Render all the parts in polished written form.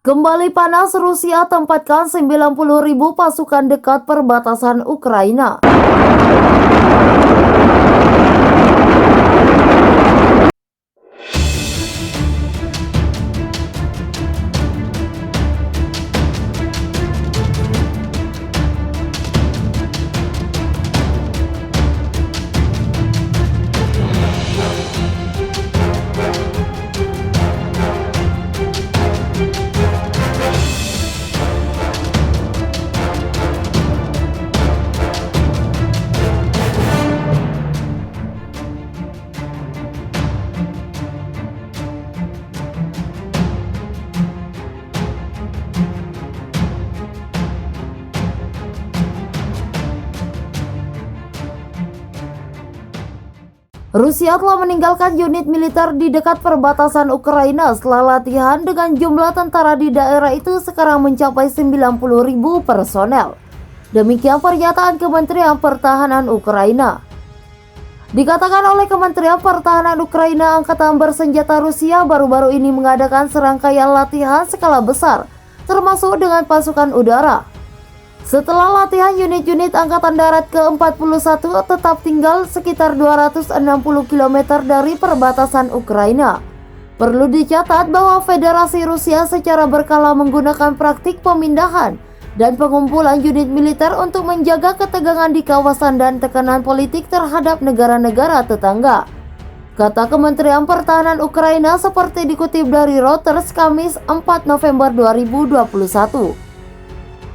Kembali panas, Rusia tempatkan 90.000 pasukan dekat perbatasan Ukraina. Rusia telah meninggalkan unit militer di dekat perbatasan Ukraina setelah latihan dengan jumlah tentara di daerah itu sekarang mencapai 90.000 personel. Demikian pernyataan Kementerian Pertahanan Ukraina. Dikatakan oleh Kementerian Pertahanan Ukraina, angkatan bersenjata Rusia baru-baru ini mengadakan serangkaian latihan skala besar, termasuk dengan pasukan udara. Setelah latihan, unit-unit Angkatan Darat ke-41 tetap tinggal sekitar 260 km dari perbatasan Ukraina. Perlu dicatat bahwa Federasi Rusia secara berkala menggunakan praktik pemindahan dan pengumpulan unit militer untuk menjaga ketegangan di kawasan dan tekanan politik terhadap negara-negara tetangga. Kata Kementerian Pertahanan Ukraina seperti dikutip dari Reuters Kamis 4 November 2021.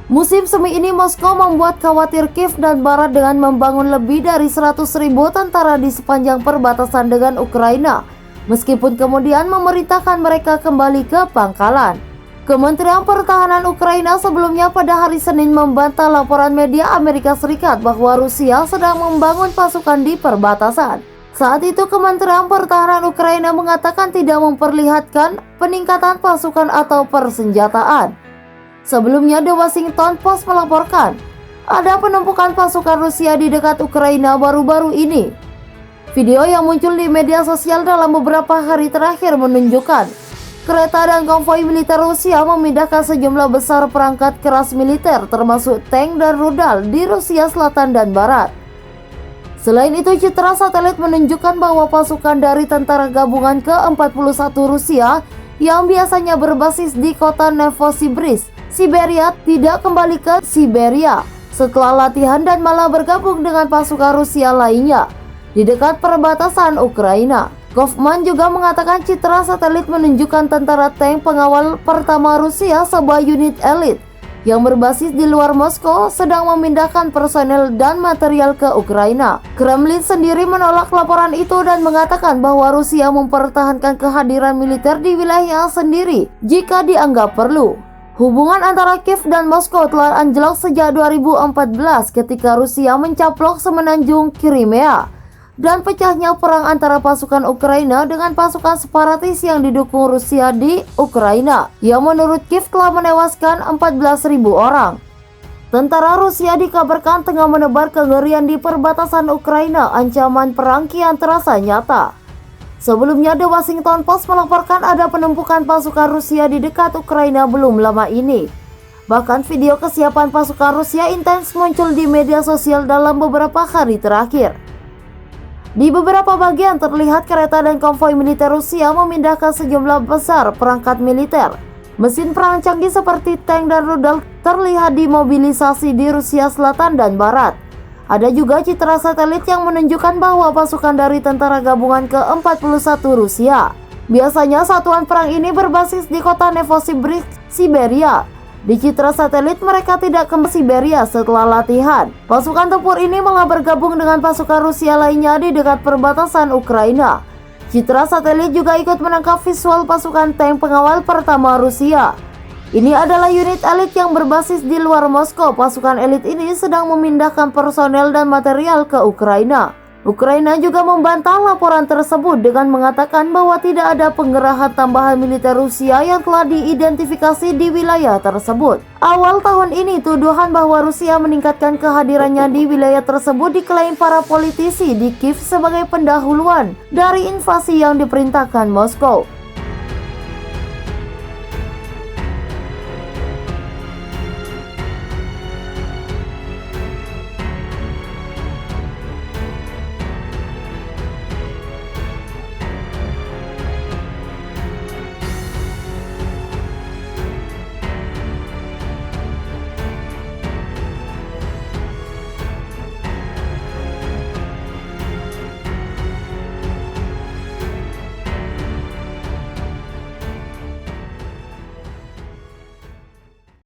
Musim semi ini Moskow membuat khawatir Kiev dan Barat dengan membangun lebih dari 100.000 tentara di sepanjang perbatasan dengan Ukraina, meskipun kemudian memerintahkan mereka kembali ke pangkalan. Kementerian Pertahanan Ukraina sebelumnya pada hari Senin membantah laporan media Amerika Serikat bahwa Rusia sedang membangun pasukan di perbatasan. Saat itu Kementerian Pertahanan Ukraina mengatakan tidak memperlihatkan peningkatan pasukan atau persenjataan. Sebelumnya, The Washington Post melaporkan ada penumpukan pasukan Rusia di dekat Ukraina baru-baru ini. Video yang muncul di media sosial dalam beberapa hari terakhir menunjukkan kereta dan konvoi militer Rusia memindahkan sejumlah besar perangkat keras militer termasuk tank dan rudal di Rusia Selatan dan Barat. Selain itu, citra satelit menunjukkan bahwa pasukan dari Tentara Gabungan ke-41 Rusia yang biasanya berbasis di kota Novosibirsk, Siberia tidak kembali ke Siberia setelah latihan dan malah bergabung dengan pasukan Rusia lainnya di dekat perbatasan Ukraina. Goffman juga mengatakan citra satelit menunjukkan tentara tank pengawal pertama Rusia, sebuah unit elit yang berbasis di luar Moskow, sedang memindahkan personel dan material ke Ukraina. Kremlin sendiri menolak laporan itu dan mengatakan bahwa Rusia mempertahankan kehadiran militer di wilayahnya sendiri jika dianggap perlu. Hubungan antara Kiev dan Moskow telah anjlok sejak 2014 ketika Rusia mencaplok semenanjung Crimea dan pecahnya perang antara pasukan Ukraina dengan pasukan separatis yang didukung Rusia di Ukraina, yang menurut Kiev telah menewaskan 14.000 orang. Tentara Rusia dikabarkan tengah menebar kengerian di perbatasan Ukraina. Ancaman perang kian terasa nyata. Sebelumnya, The Washington Post melaporkan ada penumpukan pasukan Rusia di dekat Ukraina belum lama ini. Bahkan video kesiapan pasukan Rusia intens muncul di media sosial dalam beberapa hari terakhir. Di beberapa bagian terlihat kereta dan konvoi militer Rusia memindahkan sejumlah besar perangkat militer. Mesin perang canggih seperti tank dan rudal terlihat dimobilisasi di Rusia Selatan dan Barat. Ada juga citra satelit yang menunjukkan bahwa pasukan dari Tentara Gabungan ke-41 Rusia. Biasanya satuan perang ini berbasis di kota Novosibirsk, Siberia. Di citra satelit mereka tidak ke Siberia setelah latihan. Pasukan tempur ini malah bergabung dengan pasukan Rusia lainnya di dekat perbatasan Ukraina. Citra satelit juga ikut menangkap visual pasukan tank pengawal pertama Rusia. Ini adalah unit elit yang berbasis di luar Moskow. Pasukan elit ini sedang memindahkan personel dan material ke Ukraina. Ukraina juga membantah laporan tersebut dengan mengatakan bahwa tidak ada penggerahan tambahan militer Rusia yang telah diidentifikasi di wilayah tersebut. Awal tahun ini, tuduhan bahwa Rusia meningkatkan kehadirannya di wilayah tersebut diklaim para politisi di Kiev sebagai pendahuluan dari invasi yang diperintahkan Moskow.